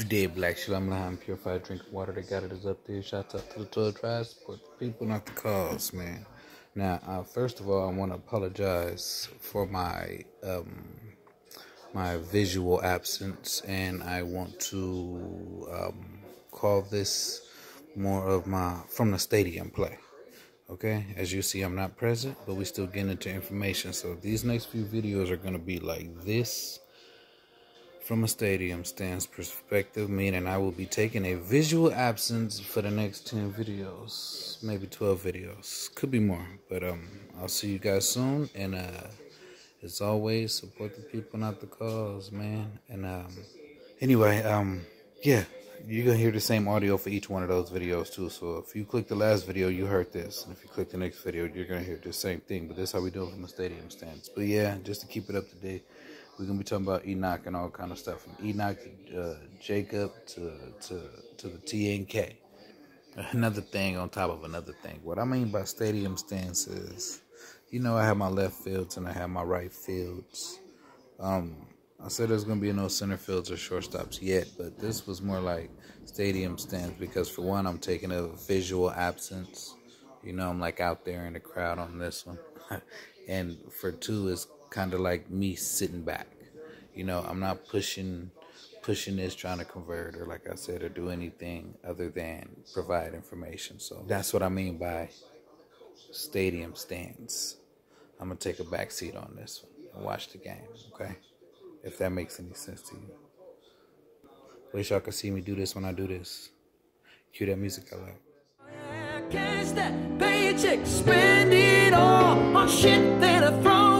Today, Black Shalom L'Chaim, purified drinking water. They got it is up there. Shout out to the 12 tribes. Support the people, not the cause, man. Now, first of all, I want to apologize for my my visual absence, and I want to call this more of my from the stadium play. Okay, as you see, I'm not present, but we still getting into information. So these next few videos are going to be like this. From a stadium stands perspective, meaning I will be taking a visual absence for the next 10 videos, maybe 12 videos, could be more, but I'll see you guys soon. And as always, support the people, not the cause, man. And anyway, yeah, you're gonna hear the same audio for each one of those videos too. So if you click the last video, you heard this, and if you click the next video, you're gonna hear the same thing. But that's how we do it from a stadium stance. But yeah, just to keep it up to date, we're going to be talking about Enoch and all kind of stuff. From Enoch to Jacob to the TNK. Another thing on top of another thing. What I mean by stadium stance is, you know, I have my left fields and I have my right fields. I said there's going to be no center fields or shortstops yet, but this was more like stadium stance because, for one, I'm taking a visual absence. You know, I'm like out there in the crowd on this one. And for two, it's kind of like me sitting back. You know, I'm not pushing this, trying to convert, or like I said, or do anything other than provide information. So that's what I mean by stadium stands. I'm going to take a back seat on this one and watch the game, okay? If that makes any sense to you. Wish y'all could see me do this when I do this. Cue that music I like. Cash that paycheck, spend it all on shit that I throw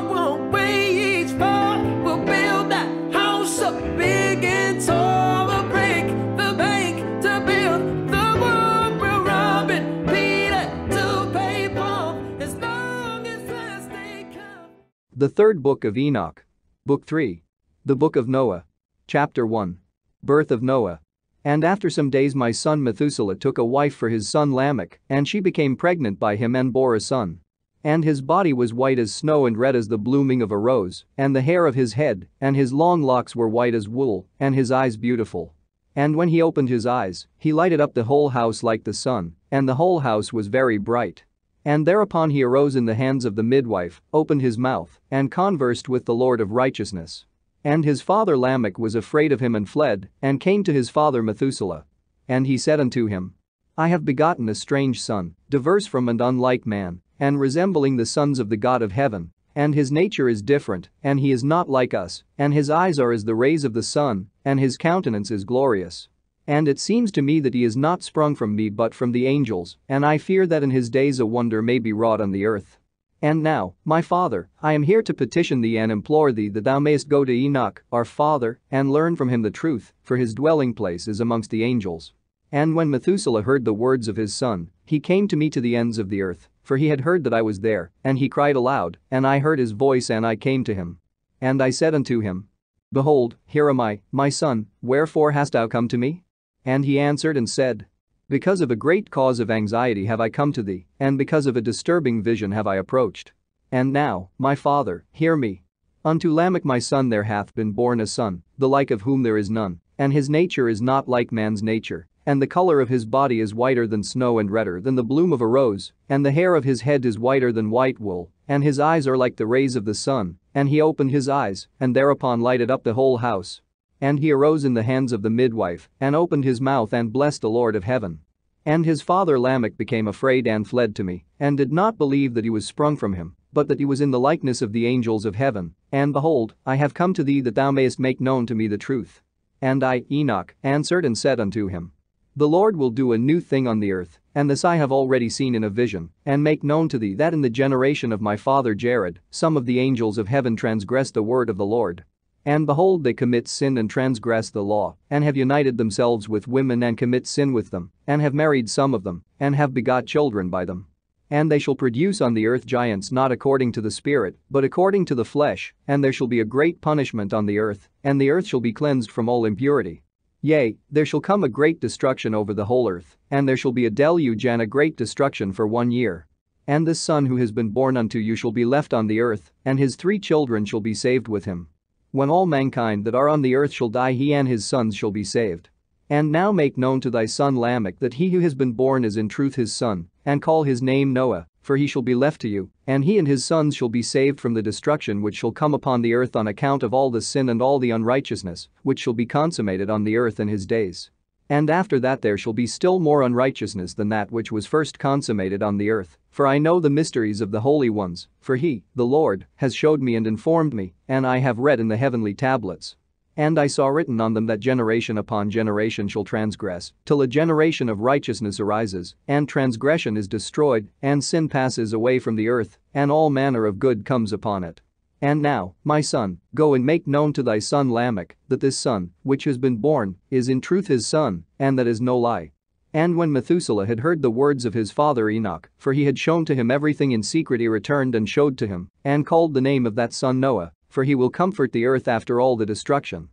away each part. We'll build that house up big and tall. We'll break the bank to build the world. We'll rob it, Peter to pay Paul, as long as last they come. The third book of Enoch. Book 3. The Book of Noah. Chapter 1. Birth of Noah. And after some days my son Methuselah took a wife for his son Lamech, and she became pregnant by him and bore a son. And his body was white as snow and red as the blooming of a rose, and the hair of his head and his long locks were white as wool, and his eyes beautiful. And when he opened his eyes, he lighted up the whole house like the sun, and the whole house was very bright. And thereupon he arose in the hands of the midwife, opened his mouth, and conversed with the Lord of righteousness. And his father Lamech was afraid of him and fled, and came to his father Methuselah. And he said unto him, I have begotten a strange son, diverse from and unlike man, and resembling the sons of the God of heaven, and his nature is different, and he is not like us, and his eyes are as the rays of the sun, and his countenance is glorious. And it seems to me that he is not sprung from me but from the angels, and I fear that in his days a wonder may be wrought on the earth. And now, my father, I am here to petition thee and implore thee that thou mayest go to Enoch, our father, and learn from him the truth, for his dwelling place is amongst the angels. And when Methuselah heard the words of his son, he came to me to the ends of the earth, for he had heard that I was there, and he cried aloud, and I heard his voice and I came to him. And I said unto him, Behold, here am I, my son, wherefore hast thou come to me? And he answered and said, Because of a great cause of anxiety have I come to thee, and because of a disturbing vision have I approached. And now, my father, hear me. Unto Lamech my son there hath been born a son, the like of whom there is none, and his nature is not like man's nature, and the color of his body is whiter than snow and redder than the bloom of a rose, and the hair of his head is whiter than white wool, and his eyes are like the rays of the sun, and he opened his eyes, and thereupon lighted up the whole house. And he arose in the hands of the midwife, and opened his mouth and blessed the Lord of heaven. And his father Lamech became afraid and fled to me, and did not believe that he was sprung from him, but that he was in the likeness of the angels of heaven. And behold, I have come to thee that thou mayest make known to me the truth. And I, Enoch, answered and said unto him, The Lord will do a new thing on the earth, and this I have already seen in a vision, and make known to thee that in the generation of my father Jared, some of the angels of heaven transgressed the word of the Lord. And behold, they commit sin and transgress the law, and have united themselves with women and commit sin with them, and have married some of them, and have begot children by them. And they shall produce on the earth giants not according to the Spirit, but according to the flesh, and there shall be a great punishment on the earth, and the earth shall be cleansed from all impurity. Yea, there shall come a great destruction over the whole earth, and there shall be a deluge and a great destruction for 1 year. And this son who has been born unto you shall be left on the earth, and his 3 children shall be saved with him. When all mankind that are on the earth shall die, he and his sons shall be saved. And now make known to thy son Lamech that he who has been born is in truth his son, and call his name Noah, for he shall be left to you, and he and his sons shall be saved from the destruction which shall come upon the earth on account of all the sin and all the unrighteousness, which shall be consummated on the earth in his days. And after that there shall be still more unrighteousness than that which was first consummated on the earth, for I know the mysteries of the holy ones, for he, the Lord, has showed me and informed me, and I have read in the heavenly tablets. And I saw written on them that generation upon generation shall transgress, till a generation of righteousness arises, and transgression is destroyed, and sin passes away from the earth, and all manner of good comes upon it. And now, my son, go and make known to thy son Lamech that this son, which has been born, is in truth his son, and that is no lie. And when Methuselah had heard the words of his father Enoch, for he had shown to him everything in secret, he returned and showed to him, and called the name of that son Noah, for he will comfort the earth after all the destruction.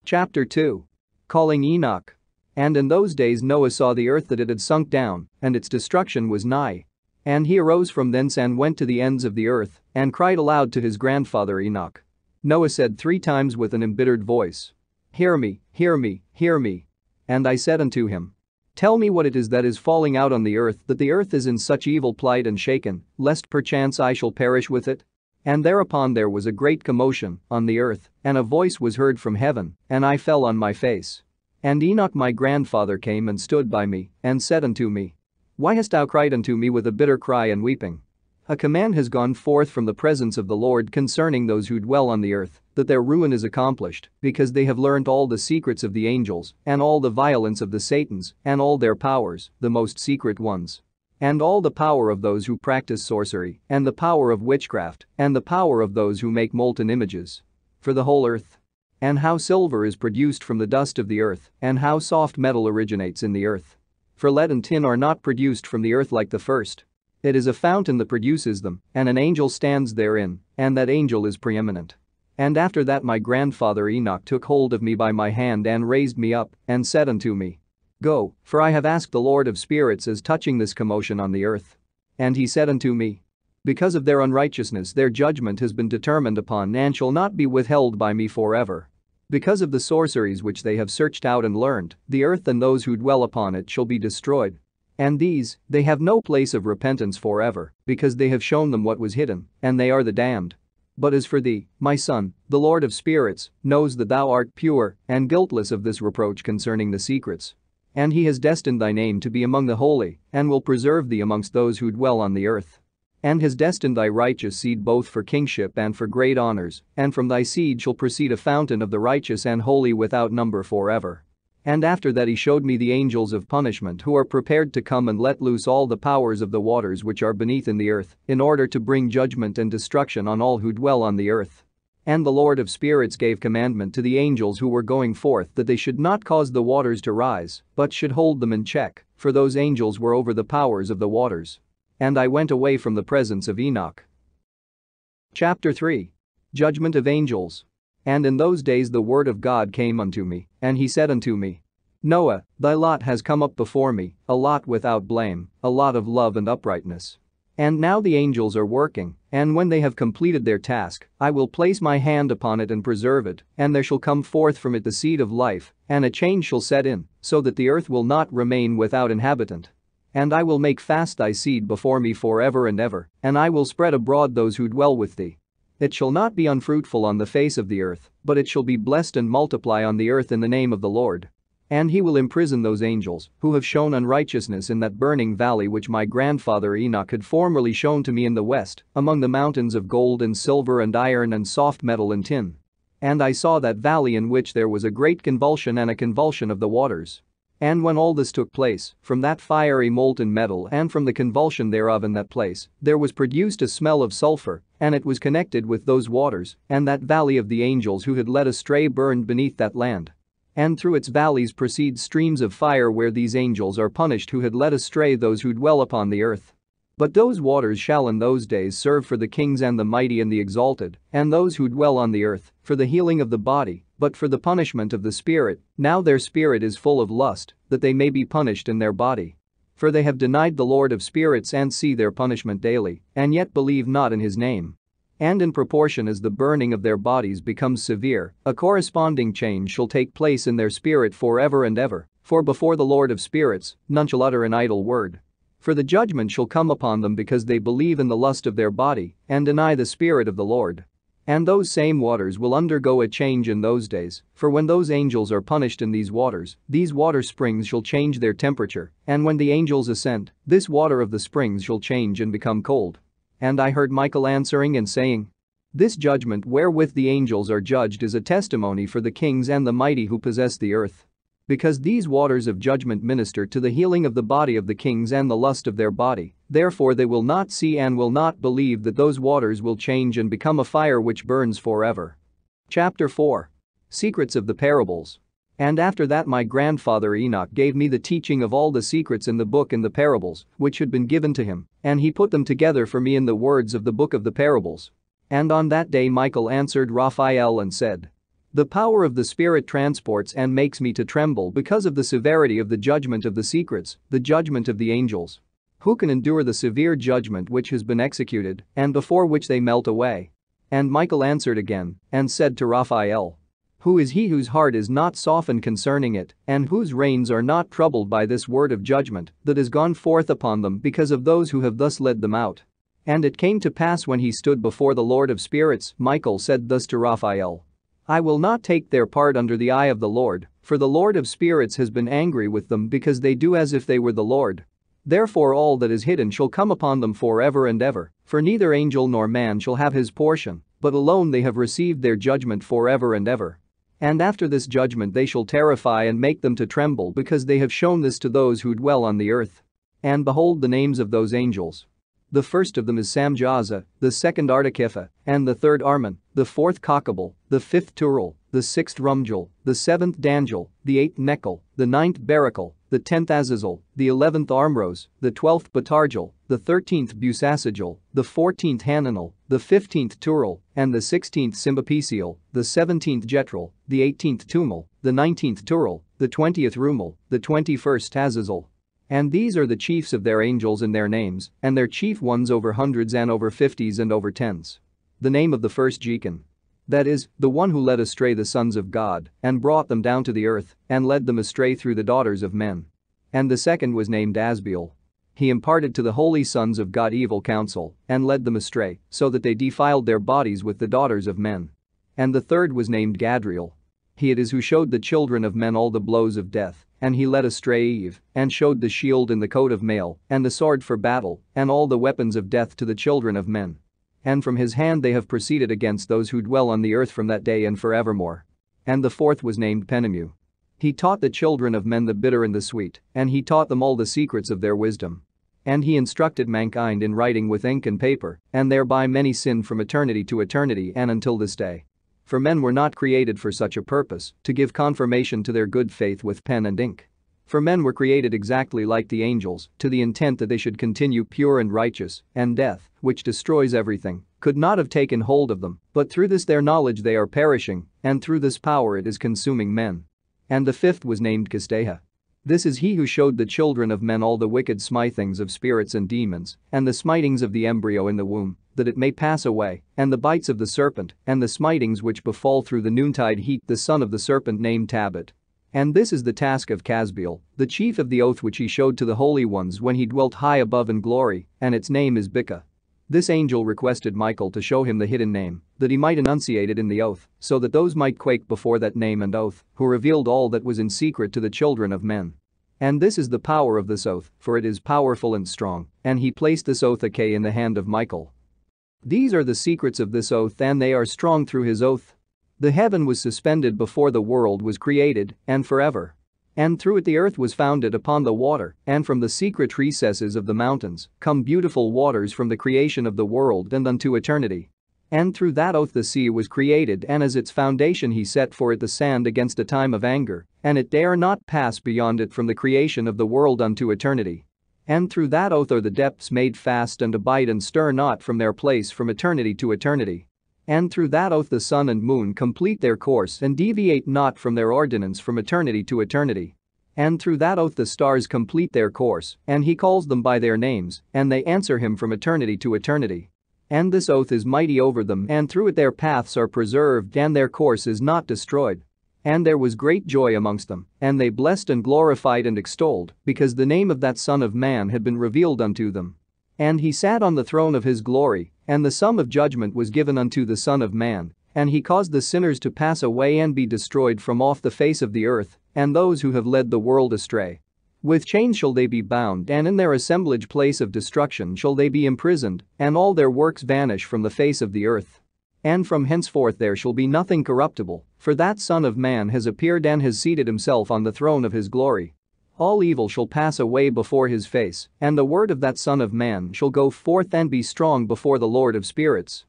Chapter 2. Calling Enoch. And in those days Noah saw the earth that it had sunk down, and its destruction was nigh. And he arose from thence and went to the ends of the earth, and cried aloud to his grandfather Enoch. Noah said 3 times with an embittered voice, Hear me, hear me, hear me. And I said unto him, Tell me what it is that is falling out on the earth, that the earth is in such evil plight and shaken, lest perchance I shall perish with it. And thereupon there was a great commotion on the earth, and a voice was heard from heaven, and I fell on my face. And Enoch my grandfather came and stood by me, and said unto me, Why hast thou cried unto me with a bitter cry and weeping? A command has gone forth from the presence of the Lord concerning those who dwell on the earth, that their ruin is accomplished, because they have learnt all the secrets of the angels, and all the violence of the Satans, and all their powers, the most secret ones. And all the power of those who practice sorcery, and the power of witchcraft, and the power of those who make molten images. For the whole earth. And how silver is produced from the dust of the earth, and how soft metal originates in the earth. For lead and tin are not produced from the earth like the first. It is a fountain that produces them, and an angel stands therein, and that angel is preeminent. And after that my grandfather Enoch took hold of me by my hand and raised me up, and said unto me, Go, for I have asked the Lord of spirits as touching this commotion on the earth. And he said unto me, Because of their unrighteousness their judgment has been determined upon and shall not be withheld by me forever. Because of the sorceries which they have searched out and learned, the earth and those who dwell upon it shall be destroyed. And these, they have no place of repentance forever, because they have shown them what was hidden, and they are the damned. But as for thee, my son, the Lord of spirits knows that thou art pure and guiltless of this reproach concerning the secrets. And he has destined thy name to be among the holy, and will preserve thee amongst those who dwell on the earth. And has destined thy righteous seed both for kingship and for great honors, and from thy seed shall proceed a fountain of the righteous and holy without number forever. And after that he showed me the angels of punishment who are prepared to come and let loose all the powers of the waters which are beneath in the earth, in order to bring judgment and destruction on all who dwell on the earth. And the Lord of spirits gave commandment to the angels who were going forth that they should not cause the waters to rise, but should hold them in check, for those angels were over the powers of the waters. And I went away from the presence of Enoch. Chapter 3. Judgment of Angels. And in those days the word of God came unto me, and he said unto me, Noah, thy lot has come up before me, a lot without blame, a lot of love and uprightness. And now the angels are working, and when they have completed their task, I will place my hand upon it and preserve it, and there shall come forth from it the seed of life, and a change shall set in, so that the earth will not remain without inhabitant. And I will make fast thy seed before me forever and ever, and I will spread abroad those who dwell with thee. It shall not be unfruitful on the face of the earth, but it shall be blessed and multiply on the earth in the name of the Lord. And he will imprison those angels who have shown unrighteousness in that burning valley which my grandfather Enoch had formerly shown to me in the west, among the mountains of gold and silver and iron and soft metal and tin. And I saw that valley in which there was a great convulsion and a convulsion of the waters. And when all this took place, from that fiery molten metal and from the convulsion thereof in that place, there was produced a smell of sulfur, and it was connected with those waters, and that valley of the angels who had led astray burned beneath that land. And through its valleys proceed streams of fire where these angels are punished who had led astray those who dwell upon the earth. But those waters shall in those days serve for the kings and the mighty and the exalted, and those who dwell on the earth, for the healing of the body, but for the punishment of the spirit. Now their spirit is full of lust, that they may be punished in their body. For they have denied the Lord of spirits and see their punishment daily, and yet believe not in his name. And in proportion as the burning of their bodies becomes severe, a corresponding change shall take place in their spirit forever and ever, for before the Lord of spirits, none shall utter an idle word. For the judgment shall come upon them because they believe in the lust of their body, and deny the Spirit of the Lord. And those same waters will undergo a change in those days, for when those angels are punished in these water springs shall change their temperature, and when the angels ascend, this water of the springs shall change and become cold. And I heard Michael answering and saying, this judgment wherewith the angels are judged is a testimony for the kings and the mighty who possess the earth. Because these waters of judgment minister to the healing of the body of the kings and the lust of their body, therefore they will not see and will not believe that those waters will change and become a fire which burns forever. Chapter 4. Secrets of the Parables. And after that my grandfather Enoch gave me the teaching of all the secrets in the book and the parables, which had been given to him, and he put them together for me in the words of the book of the parables. And on that day Michael answered Raphael and said, the power of the Spirit transports and makes me to tremble because of the severity of the judgment of the secrets, the judgment of the angels. Who can endure the severe judgment which has been executed, and before which they melt away? And Michael answered again, and said to Raphael, who is he whose heart is not softened concerning it, and whose reins are not troubled by this word of judgment that has gone forth upon them because of those who have thus led them out? And it came to pass when he stood before the Lord of spirits, Michael said thus to Raphael, I will not take their part under the eye of the Lord, for the Lord of spirits has been angry with them because they do as if they were the Lord. Therefore all that is hidden shall come upon them forever and ever, for neither angel nor man shall have his portion, but alone they have received their judgment forever and ever. And after this judgment they shall terrify and make them to tremble because they have shown this to those who dwell on the earth. And behold the names of those angels. The first of them is Samjaza, the second Artakipha, and the third Arman, the fourth Kokabal, the fifth Turul, the sixth Rumjul, the seventh Danjul, the eighth Nekel, the ninth Barakal, the 10th Azazel, the 11th Armros, the 12th Batarjul, the 13th Busasajul, the 14th Hananel, the 15th Turul, and the 16th Symbapesiel, the 17th Jetrul, the 18th Tumal, the 19th Turul, the 20th Rumal, the 21st Azazel. And these are the chiefs of their angels in their names, and their chief ones over hundreds and over fifties and over tens. The name of the first Jechan. That is, the one who led astray the sons of God, and brought them down to the earth, and led them astray through the daughters of men. And the second was named Asbeel. He imparted to the holy sons of God evil counsel, and led them astray, so that they defiled their bodies with the daughters of men. And the third was named Gadriel. He it is who showed the children of men all the blows of death, and he led astray Eve, and showed the shield and the coat of mail, and the sword for battle, and all the weapons of death to the children of men. And from his hand they have proceeded against those who dwell on the earth from that day and forevermore. And the fourth was named Penemu. He taught the children of men the bitter and the sweet, and he taught them all the secrets of their wisdom. And he instructed mankind in writing with ink and paper, and thereby many sinned from eternity to eternity and until this day. For men were not created for such a purpose, to give confirmation to their good faith with pen and ink. For men were created exactly like the angels, to the intent that they should continue pure and righteous, and death, which destroys everything, could not have taken hold of them, but through this their knowledge they are perishing, and through this power it is consuming men. And the fifth was named Kisteha. This is he who showed the children of men all the wicked smitings of spirits and demons, and the smitings of the embryo in the womb, that it may pass away, and the bites of the serpent, and the smitings which befall through the noontide heat the son of the serpent named Tabit. And this is the task of Casbiel, the chief of the oath which he showed to the holy ones when he dwelt high above in glory, and its name is Bika. This angel requested Michael to show him the hidden name, that he might enunciate it in the oath, so that those might quake before that name and oath, who revealed all that was in secret to the children of men. And this is the power of this oath, for it is powerful and strong, and he placed this oath in the hand of Michael. These are the secrets of this oath, and they are strong through his oath. The heaven was suspended before the world was created, and forever. And through it the earth was founded upon the water, and from the secret recesses of the mountains come beautiful waters from the creation of the world and unto eternity. And through that oath the sea was created, and as its foundation he set for it the sand against a time of anger, and it dare not pass beyond it from the creation of the world unto eternity. And through that oath are the depths made fast and abide and stir not from their place from eternity to eternity. And through that oath the sun and moon complete their course and deviate not from their ordinance from eternity to eternity. And through that oath the stars complete their course, and he calls them by their names, and they answer him from eternity to eternity. And this oath is mighty over them, and through it their paths are preserved, and their course is not destroyed. And there was great joy amongst them, and they blessed and glorified and extolled, because the name of that Son of Man had been revealed unto them. And he sat on the throne of his glory, and the sum of judgment was given unto the Son of Man, and he caused the sinners to pass away and be destroyed from off the face of the earth, and those who have led the world astray. With chains shall they be bound, and in their assemblage place of destruction shall they be imprisoned, and all their works vanish from the face of the earth. And from henceforth there shall be nothing corruptible, for that Son of Man has appeared and has seated himself on the throne of his glory. All evil shall pass away before his face, and the word of that Son of Man shall go forth and be strong before the Lord of spirits.